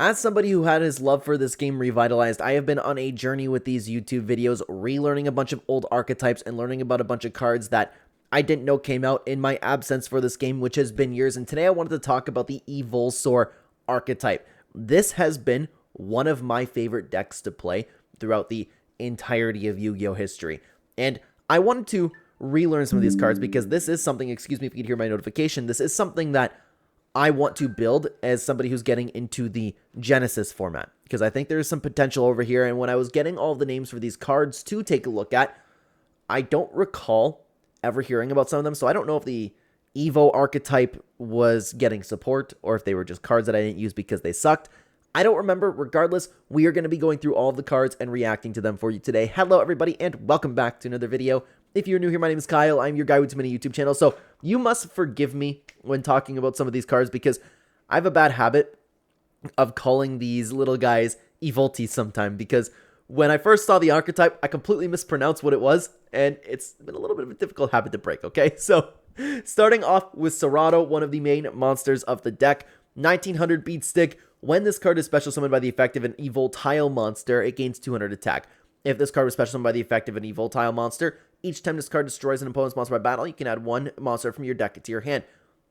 As somebody who had his love for this game revitalized, I have been on a journey with these YouTube videos, relearning a bunch of old archetypes and learning about a bunch of cards that I didn't know came out in my absence for this game, which has been years. And today I wanted to talk about the Evolsaur archetype. This has been one of my favorite decks to play throughout the entirety of Yu-Gi-Oh history. And I wanted to relearn some of these cards because this is something, excuse me if you can hear my notification, this is something that I want to build as somebody who's getting into the Genesis format, because I think there's some potential over here. And when I was getting all the names for these cards to take a look at, I don't recall ever hearing about some of them. So I don't know if the Evo archetype was getting support or if they were just cards that I didn't use because they sucked. I don't remember. Regardless, we are going to be going through all of the cards and reacting to them for you today. Hello, everybody, and welcome back to another video. If you're new here, my name is Kyle. I'm your guy with too many YouTube channels, so you must forgive me when talking about some of these cards because I have a bad habit of calling these little guys Evolti sometime, because when I first saw the archetype, I completely mispronounced what it was, and it's been a little bit of a difficult habit to break, okay? So, starting off with Serato, one of the main monsters of the deck, 1900 beat stick. When this card is special summoned by the effect of an Evoltile monster, it gains 200 attack. If this card was special summoned by the effect of an Evoltile monster, each time this card destroys an opponent's monster by battle, you can add one monster from your deck to your hand.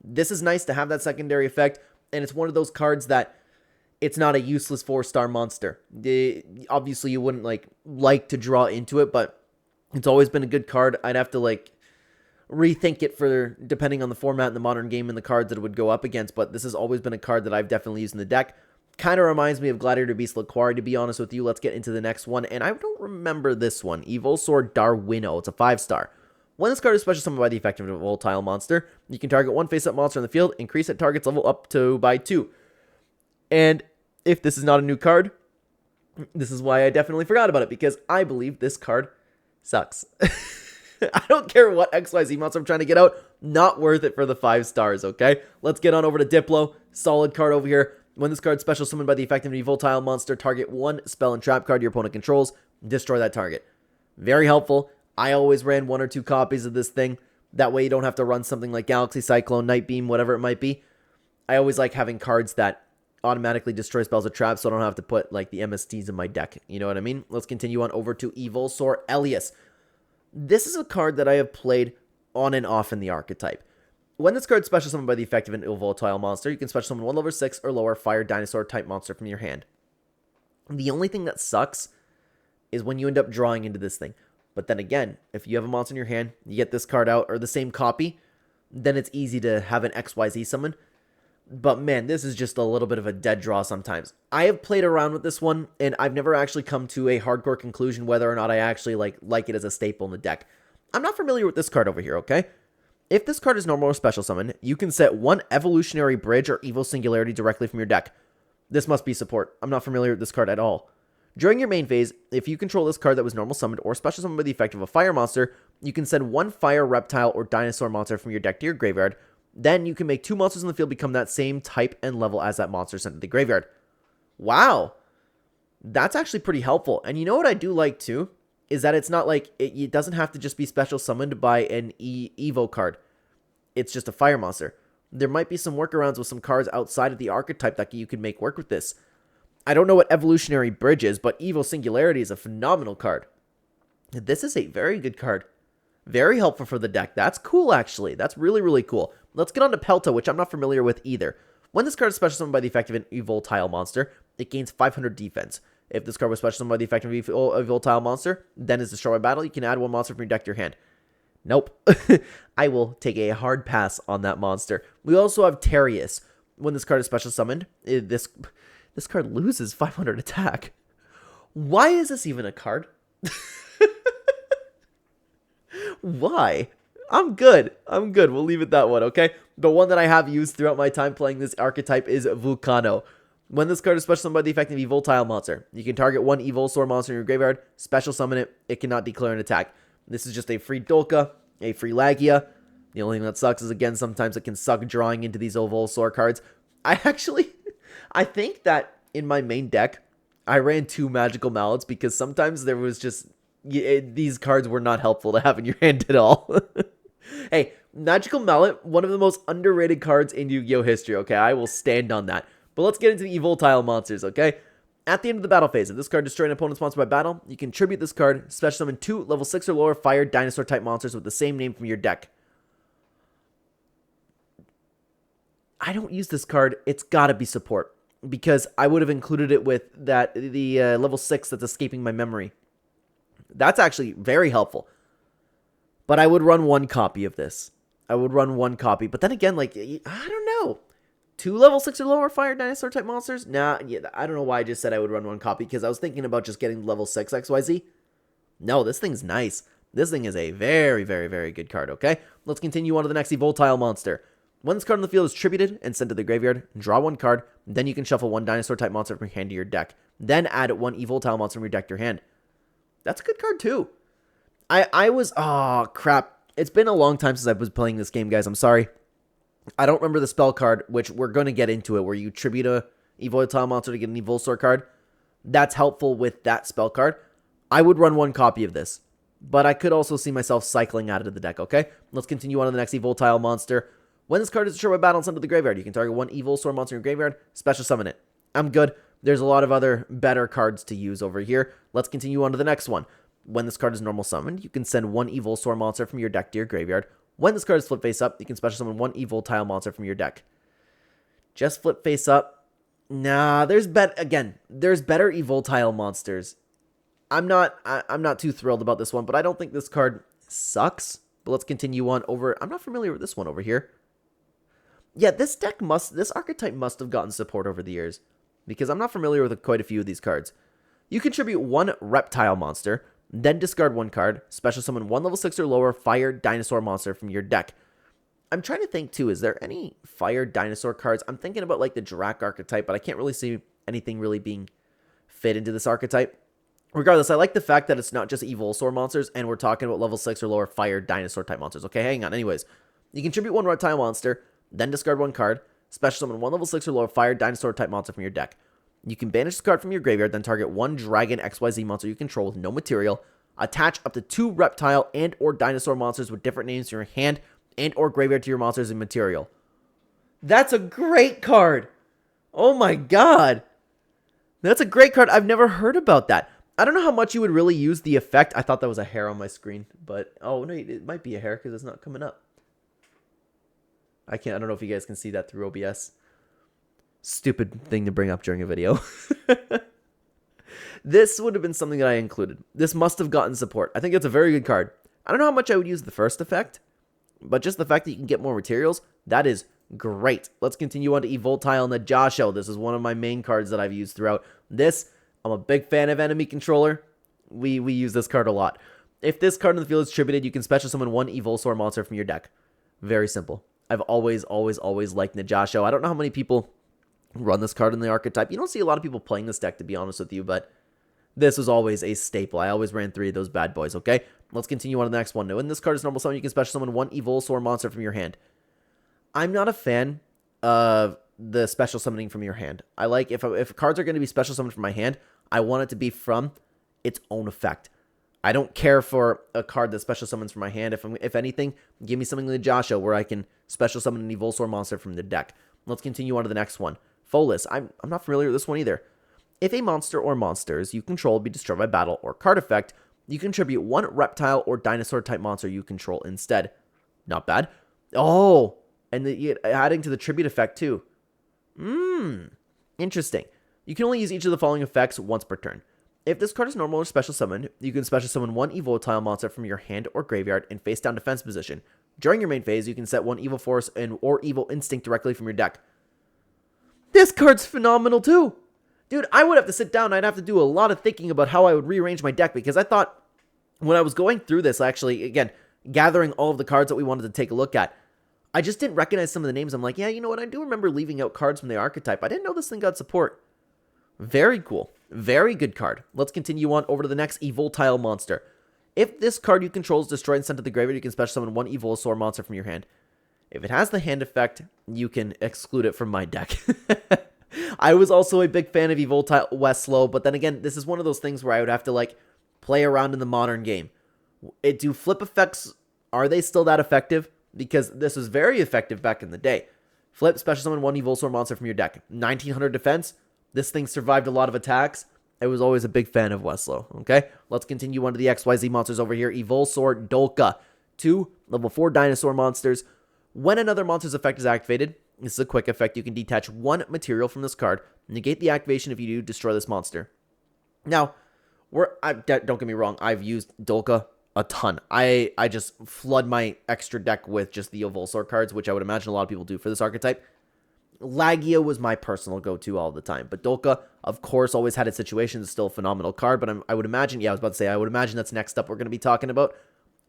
This is nice to have that secondary effect, and it's one of those cards that it's not a useless 4-star monster. Obviously, you wouldn't like to draw into it, but it's always been a good card. I'd have to rethink it for depending on the format in the modern game and the cards that it would go up against, but this has always been a card that I've definitely used in the deck. Kind of reminds me of Gladiator Beast Laquari, to be honest with you. Let's get into the next one, and I don't remember this one. Evolsaur Darwino. It's a 5-star. When this card is special summoned by the effect of a volatile monster, you can target one face-up monster in the field, increase that target's level up by 2. And if this is not a new card, this is why I definitely forgot about it, because I believe this card sucks. I don't care what XYZ monster I'm trying to get out. Not worth it for the 5 stars, okay? Let's get on over to Diplo. Solid card over here. When this card is special summoned by the effect of an Evoltile monster, target one spell and trap card your opponent controls, destroy that target. Very helpful. I always ran 1 or 2 copies of this thing. That way you don't have to run something like Galaxy Cyclone, Night Beam, whatever it might be. I always like having cards that automatically destroy spells or traps, so I don't have to put the MSTs in my deck. You know what I mean? Let's continue on over to Evolsaur Elias. This is a card that I have played on and off in the archetype. When this card is special summoned by the effect of an Evoltile monster, you can special summon one level 6 or lower fire dinosaur type monster from your hand. The only thing that sucks is when you end up drawing into this thing. But then again, if you have a monster in your hand, you get this card out, or the same copy, then it's easy to have an XYZ summon. But man, this is just a little bit of a dead draw sometimes. I have played around with this one, and I've never actually come to a hardcore conclusion whether or not I actually like it as a staple in the deck. I'm not familiar with this card over here, okay? If this card is normal or special summon, you can set one Evolutionary Bridge or Evil Singularity directly from your deck. This must be support. I'm not familiar with this card at all. During your main phase, if you control this card that was normal summoned or special summoned by the effect of a fire monster, you can send one fire reptile or dinosaur monster from your deck to your graveyard. Then you can make 2 monsters in the field become that same type and level as that monster sent to the graveyard. Wow. That's actually pretty helpful. And you know what I do like too? Is that it's not it doesn't have to just be special summoned by an Evo card. It's just a fire monster. There might be some workarounds with some cards outside of the archetype that you can make work with this. I don't know what Evolutionary Bridge is, but Evil Singularity is a phenomenal card. This is a very good card. Very helpful for the deck. That's cool, actually. That's really, really cool. Let's get on to Pelta, which I'm not familiar with either. When this card is special summoned by the effect of an Evoltile monster, it gains 500 defense. If this card was special summoned by the effect of an Evoltile monster, then is destroyed by battle, you can add one monster from your deck to your hand. Nope. I will take a hard pass on that monster. We also have Terius. When this card is special summoned, this card loses 500 attack. Why is this even a card? Why? I'm good. We'll leave it that one, okay? The one that I have used throughout my time playing this archetype is Vulcano. When this card is special summoned by the effect of Evoltile monster, you can target one Evolsaur monster in your graveyard, special summon it, it cannot declare an attack. This is just a free Dolka, a free Lagia. The only thing that sucks is, again, sometimes it can suck drawing into these Evolsaur cards. I think that in my main deck, I ran 2 Magical Mallets because sometimes there was just, these cards were not helpful to have in your hand at all. Hey, Magical Mallet, one of the most underrated cards in Yu-Gi-Oh history, okay? I will stand on that. But let's get into the Evoltile monsters, okay? At the end of the battle phase, if this card destroys an opponent sponsored by battle, you can tribute this card, special summon 2 level 6 or lower fire dinosaur type monsters with the same name from your deck. I don't use this card. It's gotta be support, because I would have included it with the level 6 that's escaping my memory. That's actually very helpful. But I would run 1 copy of this. I would run 1 copy. But then again, like, I don't know. 2 level 6 or lower fire dinosaur type monsters? Nah, yeah, I don't know why I just said I would run 1 copy, because I was thinking about just getting level 6 XYZ. No, this thing's nice. This thing is a very, very, very good card, okay? Let's continue on to the next Evoltile monster. When this card on the field is tributed and sent to the graveyard, draw 1 card, then you can shuffle 1 dinosaur type monster from your hand to your deck. Then add 1 Evoltile monster from your deck to your hand. That's a good card too. Oh crap. It's been a long time since I was playing this game, guys. I'm sorry. I don't remember the spell card, which we're going to get into it, where you tribute a Evoltile monster to get an Evolsaur card. That's helpful with that spell card. I would run 1 copy of this, but I could also see myself cycling out of the deck, okay? Let's continue on to the next Evoltile monster. When this card is destroyed by battle and sent to the graveyard, you can target 1 Evolsaur monster in your graveyard, special summon it. I'm good. There's a lot of other better cards to use over here. Let's continue on to the next one. When this card is normal summoned, you can send 1 Evolsaur monster from your deck to your graveyard. When this card is flip face up, you can special summon 1 Evoltile monster from your deck. Just flip face up. Nah, there's better Evoltile monsters. I'm not too thrilled about this one, but I don't think this card sucks. But let's continue on over. I'm not familiar with this one over here. Yeah, this archetype must have gotten support over the years, because I'm not familiar with quite a few of these cards. You contribute 1 reptile monster, then discard 1 card, special summon 1 level 6 or lower fire dinosaur monster from your deck. I'm trying to think too, is there any fire dinosaur cards? I'm thinking about like the Drac archetype, but I can't really see anything really being fit into this archetype. Regardless, I like the fact that it's not just Evolsaur monsters, and we're talking about level 6 or lower fire dinosaur type monsters. Okay, hang on. Anyways, you contribute 1 reptile monster, then discard 1 card, special summon 1 level 6 or lower fire dinosaur type monster from your deck. You can banish this card from your graveyard, then target 1 dragon XYZ monster you control with no material. Attach up to 2 reptile and or dinosaur monsters with different names to your hand and or graveyard to your monsters and material. That's a great card. Oh my god. That's a great card. I've never heard about that. I don't know how much you would really use the effect. I thought that was a hair on my screen, but oh no, it might be a hair because it's not coming up. I don't know if you guys can see that through OBS. Stupid thing to bring up during a video. This would have been something that I included. This must have gotten support. I think it's a very good card. I don't know how much I would use the first effect, but just the fact that you can get more materials, that is great. Let's continue on to Evoltile Yugioh. This is one of my main cards that I've used throughout this. I'm a big fan of enemy controller. We use this card a lot. If this card in the field is tributed, you can special summon 1 Evolsaur monster from your deck. Very simple. I've always liked Yugioh. I don't know how many people run this card in the archetype. You don't see a lot of people playing this deck, to be honest with you, but this was always a staple. I always ran 3 of those bad boys, okay? Let's continue on to the next one. Now, when this card is normal summon, you can special summon 1 Evolsaur monster from your hand. I'm not a fan of the special summoning from your hand. I like, if cards are going to be special summoned from my hand, I want it to be from its own effect. I don't care for a card that special summons from my hand. If anything, give me something like Yugioh where I can special summon an Evolsaur monster from the deck. Let's continue on to the next one. Folis. I'm not familiar with this one either. If a monster or monsters you control be destroyed by battle or card effect, you contribute 1 reptile or dinosaur type monster you control instead. Not bad. Oh, and adding to the tribute effect too. Interesting. You can only use each of the following effects once per turn. If this card is normal or special summoned, you can special summon 1 Evoltile monster from your hand or graveyard in face down defense position. During your main phase, you can set 1 Evil Force or Evil Instinct directly from your deck. This card's phenomenal too. Dude, I would have to sit down. I'd have to do a lot of thinking about how I would rearrange my deck, because I thought when I was going through this, actually, again, gathering all of the cards that we wanted to take a look at, I just didn't recognize some of the names. I'm like, yeah, you know what? I do remember leaving out cards from the archetype. I didn't know this thing got support. Very cool. Very good card. Let's continue on over to the next Evoltile monster. If this card you control is destroyed and sent to the graveyard, you can special summon 1 Evolsaur monster from your hand. If it has the hand effect, you can exclude it from my deck. I was also a big fan of Evoltile Westlow, but then again, this is one of those things where I would have to like play around in the modern game. Do flip effects, are they still that effective? Because this was very effective back in the day. Flip, special summon 1 Evolsaur monster from your deck. 1900 defense. This thing survived a lot of attacks. I was always a big fan of Weslow. Okay, let's continue on to the XYZ monsters over here. Evolsaur, Dolka. 2 level 4 dinosaur monsters. When another monster's effect is activated, this is a quick effect. You can detach 1 material from this card. Negate the activation. If you do, destroy this monster. Now, don't get me wrong. I've used Dolka a ton. I just flood my extra deck with just the Evolsaur cards, which I would imagine a lot of people do for this archetype. Yugioh was my personal go-to all the time. But Dolka, of course, always had its situations. It's still a phenomenal card. But I would imagine, I was about to say, I would imagine that's next up we're going to be talking about.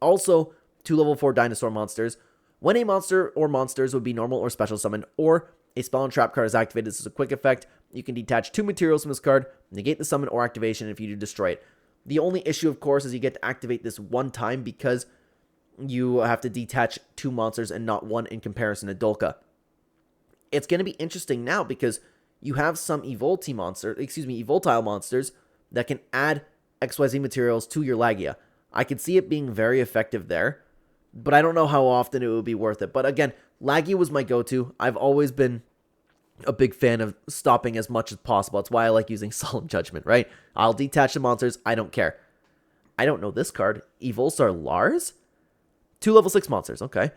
Also, 2 level 4 dinosaur monsters. When a monster or monsters would be normal or special summoned, or a spell and trap card is activated, this is a quick effect. You can detach 2 materials from this card, negate the summon or activation if you do destroy it. The only issue, of course, is you get to activate this 1 time because you have to detach 2 monsters and not 1 in comparison to Dolka. It's going to be interesting now because you have some Evoltile monsters that can add XYZ materials to your Yugioh. I could see it being very effective there, but I don't know how often it would be worth it. But again, Yugioh was my go-to. I've always been a big fan of stopping as much as possible. That's why I like using Solemn Judgment, right? I'll detach the monsters. I don't care. I don't know this card. Evolsaur Lars? 2 level 6 monsters. Okay.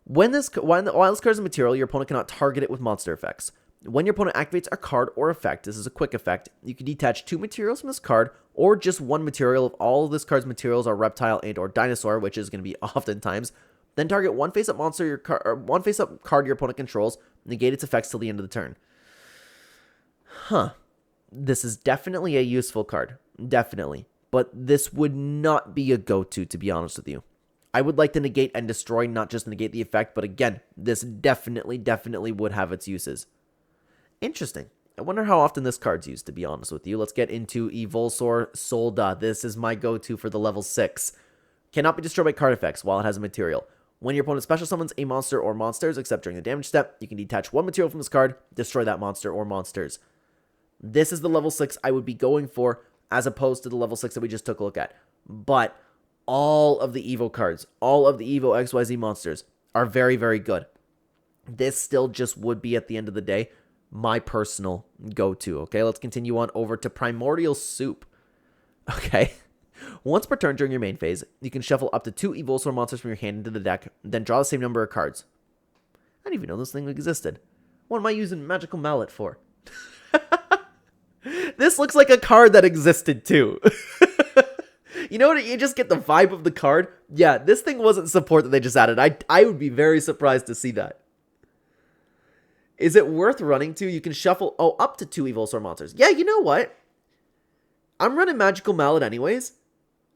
While this card is a material, your opponent cannot target it with monster effects. When your opponent activates a card or effect, this is a quick effect, you can detach 2 materials from this card, or just 1 material if all of this card's materials are reptile and or dinosaur, which is going to be oftentimes. Then target 1 face-up monster one face-up card your opponent controls, negate its effects till the end of the turn. This is definitely a useful card. Definitely. But this would not be a go-to, to be honest with you. I would like to negate and destroy, not just negate the effect, but again, this definitely would have its uses. Interesting. I wonder how often this card's used, to be honest with you. Let's get into Evolsaur Solda. This is my go-to for the level 6. Cannot be destroyed by card effects while it has a material. When your opponent special summons a monster or monsters, except during the damage step, you can detach 1 material from this card, destroy that monster or monsters. This is the level 6 I would be going for, as opposed to the level 6 that we just took a look at. But all of the Evo cards, all of the Evo XYZ monsters are very, very good. This still just would be, at the end of the day, my personal go-to. Okay, let's continue on over to Primordial Soup. Okay. Once per turn during your main phase, you can shuffle up to 2 Evolsaur monsters from your hand into the deck, then draw the same number of cards. I didn't even know this thing existed. What am I using Magical Mallet for? This looks like a card that existed too. You know what? You just get the vibe of the card. Yeah, this thing wasn't support that they just added. I would be very surprised to see that. Is it worth running to? You can shuffle, up to 2 Evolsaur monsters. Yeah, you know what? I'm running Magical Mallet anyways.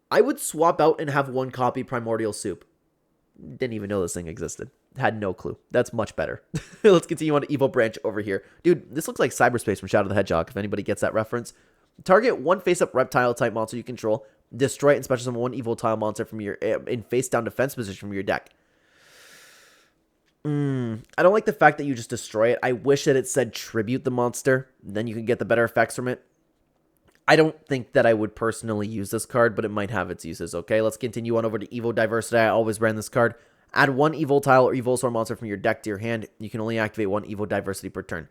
I would swap out and have 1 copy Primordial Soup. Didn't even know this thing existed. Had no clue. That's much better. Let's continue on to Evo Branch over here. Dude, this looks like Cyberspace from Shadow the Hedgehog, if anybody gets that reference. Target 1 face-up reptile type monster you control. Destroy it and special summon 1 Evoltile monster from your in face-down defense position from your deck. I don't like the fact that you just destroy it. I wish that it said tribute the monster. Then you can get the better effects from it. I don't think that I would personally use this card, but it might have its uses, okay? Let's continue on over to Evo Diversity. I always ran this card. Add 1 Evoltile or Evolsaur monster from your deck to your hand. You can only activate 1 Evo Diversity per turn.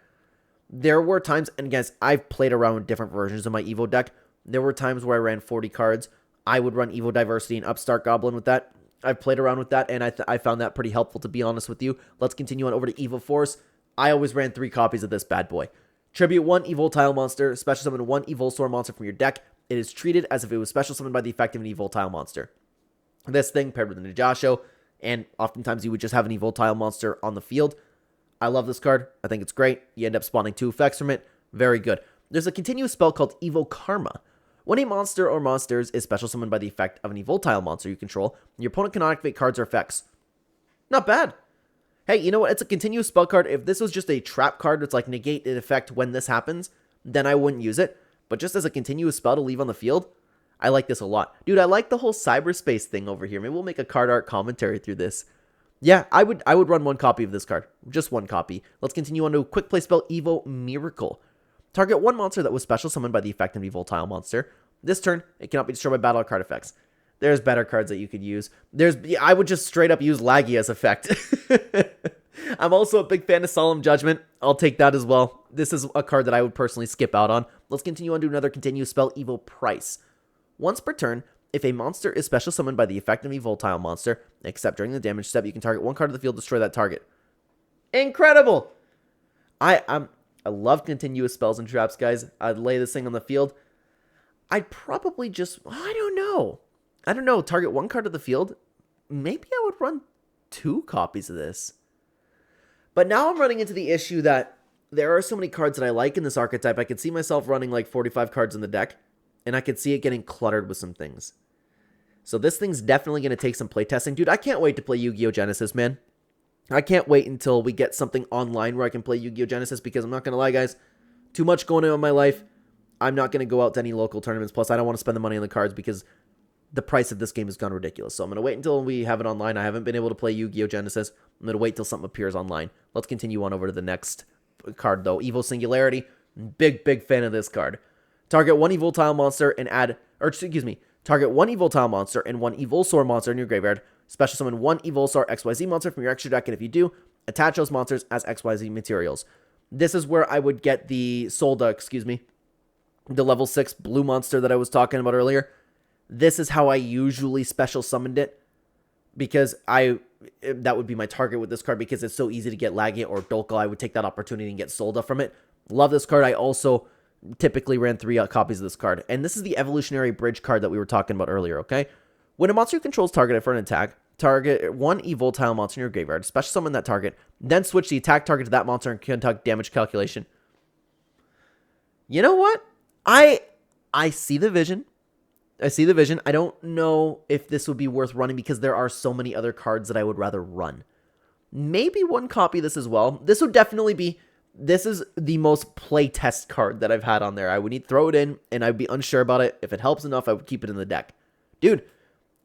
There were times, and guys, I've played around with different versions of my Evo deck. There were times where I ran 40 cards. I would run Evo Diversity and Upstart Goblin with that. I've played around with that, and I found that pretty helpful, to be honest with you. Let's continue on over to Evo Force. I always ran 3 copies of this bad boy. Tribute 1 Evoltile monster, special summon 1 Evolsaur monster from your deck. It is treated as if it was special summoned by the effect of an Evoltile monster. This thing paired with an Yugioh, and oftentimes you would just have an Evoltile monster on the field. I love this card. I think it's great. You end up spawning 2 effects from it. Very good. There's a continuous spell called Evo Karma. When a monster or monsters is special summoned by the effect of an Evoltile monster you control, your opponent cannot activate cards or effects. Not bad. Hey, you know what? It's a continuous spell card. If this was just a trap card that's like negate an effect when this happens, then I wouldn't use it. But just as a continuous spell to leave on the field, I like this a lot. Dude, I like the whole cyberspace thing over here. Maybe we'll make a card art commentary through this. Yeah, I would run 1 copy of this card. Just 1 copy. Let's continue on to a quick play spell, Evo Miracle. Target 1 monster that was special summoned by the effect of an Evoltile monster. This turn, it cannot be destroyed by battle or card effects. There's better cards that you could use. I would just straight up use Yugioh's effect. I'm also a big fan of Solemn Judgment. I'll take that as well. This is a card that I would personally skip out on. Let's continue on to another continuous spell, Evil Price. Once per turn, if a monster is special summoned by the effect of a volatile monster, except during the damage step, you can target one card of the field, destroy that target. Incredible! I love continuous spells and traps, guys. I'd lay this thing on the field. I'd probably just, I don't know, target one card of the field. Maybe I would run 2 copies of this. But now I'm running into the issue that there are so many cards that I like in this archetype. I could see myself running like 45 cards in the deck, and I could see it getting cluttered with some things. So this thing's definitely going to take some playtesting. Dude, I can't wait to play Yu-Gi-Oh! Genesis, man. I can't wait until we get something online where I can play Yu-Gi-Oh! Genesis, because I'm not going to lie, guys. Too much going on in my life. I'm not going to go out to any local tournaments. Plus, I don't want to spend the money on the cards because the price of this game has gone ridiculous. So I'm going to wait until we have it online. I haven't been able to play Yu-Gi-Oh! Genesis. I'm going to wait till something appears online. Let's continue on over to the next card, though. Evil Singularity. Big fan of this card. Target one evil tile monster and add, or excuse me, target one evil tile monster and one Evolsaur monster in your graveyard. Special summon one Evolsaur XYZ monster from your extra deck, and if you do, attach those monsters as XYZ materials. This is where I would get the the level 6 blue monster that I was talking about earlier. This is how I usually special summoned it, because that would be my target with this card, because it's so easy to get Laggy or Dolka. I would take that opportunity and get Solda from it. Love this card. I also typically ran 3 copies of this card. And this is the Evolutionary Bridge card that we were talking about earlier, okay? When a monster controls targeted for an attack, target one Evoltile monster in your graveyard, special summon that target, then switch the attack target to that monster and conduct damage calculation. You know what? I see the vision. I see the vision. I don't know if this would be worth running because there are so many other cards that I would rather run. Maybe one copy of this as well. This would definitely be, this is the most playtest card that I've had on there. I would need to throw it in, and I'd be unsure about it. If it helps enough, I would keep it in the deck. Dude,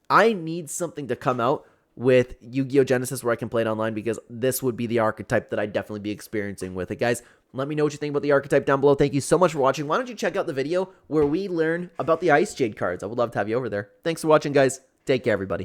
I need something to come out with Yu-Gi-Oh! Genesis where I can play it online, because this would be the archetype that I'd definitely be experiencing with it. Guys, let me know what you think about the archetype down below. Thank you so much for watching. Why don't you check out the video where we learn about the Ice Jade cards? I would love to have you over there. Thanks for watching, guys. Take care, everybody.